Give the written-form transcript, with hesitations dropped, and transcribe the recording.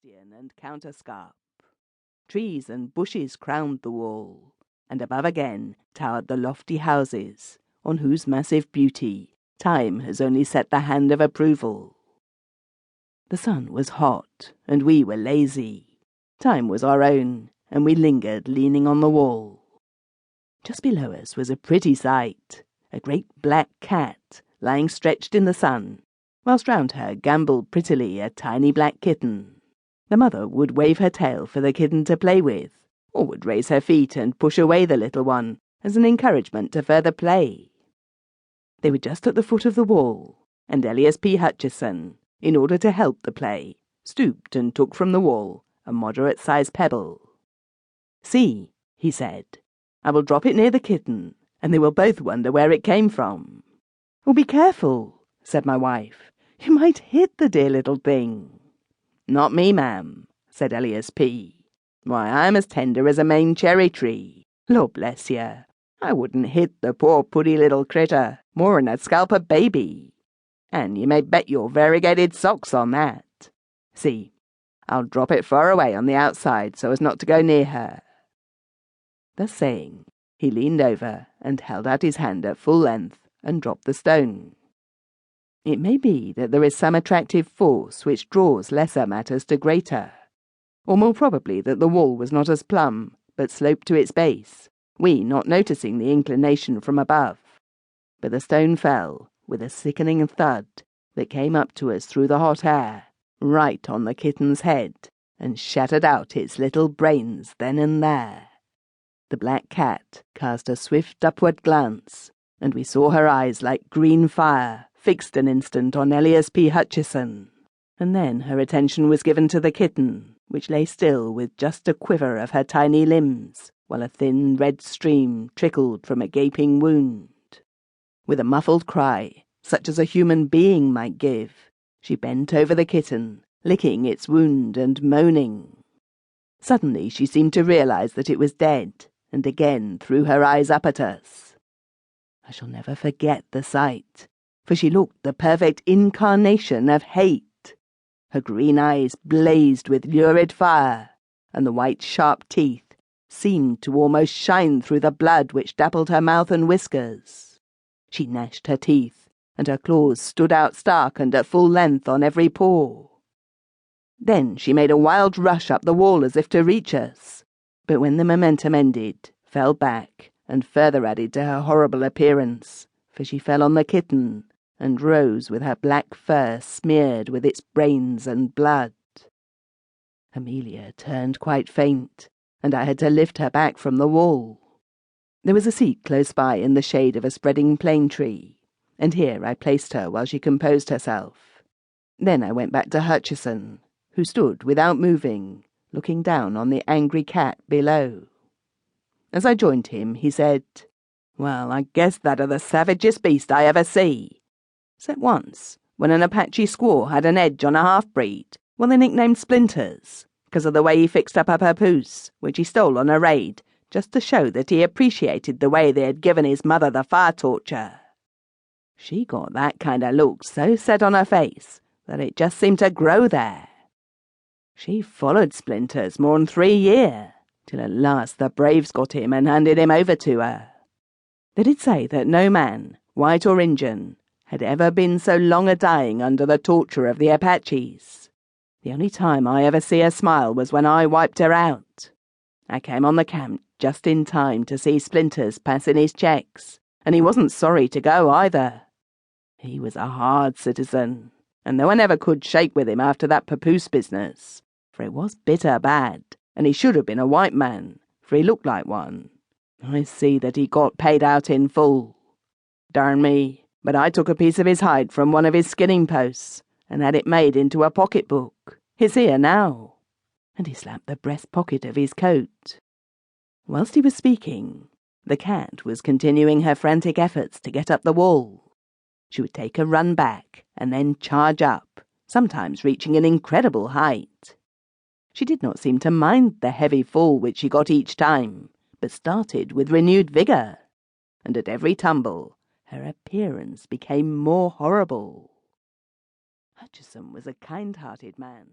bastion and counterscarp. Trees and bushes crowned the wall, and above again towered the lofty houses, on whose massive beauty time has only set the hand of approval. The sun was hot, and we were lazy. Time was our own, and we lingered leaning on the wall. Just below us was a pretty sight, a great black cat lying stretched in the sun, whilst round her gambolled prettily a tiny black kitten. The mother would wave her tail for the kitten to play with, or would raise her feet and push away the little one as an encouragement to further play. They were just at the foot of the wall, and Elias P. Hutcheson, in order to help the play, stooped and took from the wall a moderate-sized pebble. "See," he said, "I will drop it near the kitten, and they will both wonder where it came from." "Oh, be careful," said my wife. "You might hit the dear little thing." "Not me, ma'am," said Elias P. "Why, I'm as tender as a Maine cherry tree. Lord bless ye, I wouldn't hit the poor puddy little critter more'n I'd scalp a baby. And you may bet your variegated socks on that. See, I'll drop it far away on the outside so as not to go near her." Thus saying, he leaned over and held out his hand at full length and dropped the stone. It may be that there is some attractive force which draws lesser matters to greater, or more probably that the wall was not as plumb, but sloped to its base, we not noticing the inclination from above. But the stone fell, with a sickening thud, that came up to us through the hot air, right on the kitten's head, and shattered out its little brains then and there. The black cat cast a swift upward glance, and we saw her eyes like green fire, fixed an instant on Elias P. Hutcheson, and then her attention was given to the kitten, which lay still with just a quiver of her tiny limbs, while a thin red stream trickled from a gaping wound. With a muffled cry, such as a human being might give, she bent over the kitten, licking its wound and moaning. Suddenly she seemed to realize that it was dead, and again threw her eyes up at us. I shall never forget the sight, for she looked the perfect incarnation of hate. Her green eyes blazed with lurid fire, and the white sharp teeth seemed to almost shine through the blood which dappled her mouth and whiskers. She gnashed her teeth, and her claws stood out stark and at full length on every paw. Then she made a wild rush up the wall as if to reach us, but when the momentum ended, fell back, and further added to her horrible appearance, for she fell on the kitten, and rose with her black fur smeared with its brains and blood. Amelia turned quite faint, and I had to lift her back from the wall. There was a seat close by in the shade of a spreading plane tree, and here I placed her while she composed herself. Then I went back to Hutcheson, who stood without moving, looking down on the angry cat below. As I joined him, he said, "Well, I guess that are the savagest beast I ever see. Except once, when an Apache squaw had an edge on a half-breed, they nicknamed Splinters, because of the way he fixed up her papoose, which he stole on a raid, just to show that he appreciated the way they had given his mother the fire torture. She got that kind of look so set on her face that it just seemed to grow there. She followed Splinters more'n 3 years, till at last the braves got him and handed him over to her. They did say that no man, white or Injun, had ever been so long a-dying under the torture of the Apaches. The only time I ever see her smile was when I wiped her out. I came on the camp just in time to see Splinters passing his checks, and he wasn't sorry to go either. He was a hard citizen, and though I never could shake with him after that papoose business, for it was bitter bad, and he should have been a white man, for he looked like one, I see that he got paid out in full. Darn me, but I took a piece of his hide from one of his skinning posts, and had it made into a pocket-book. It's here now." And he slapped the breast pocket of his coat. Whilst he was speaking, the cat was continuing her frantic efforts to get up the wall. She would take a run back, and then charge up, sometimes reaching an incredible height. She did not seem to mind the heavy fall which she got each time, but started with renewed vigour, and at every tumble her appearance became more horrible. Hutcheson was a kind-hearted man.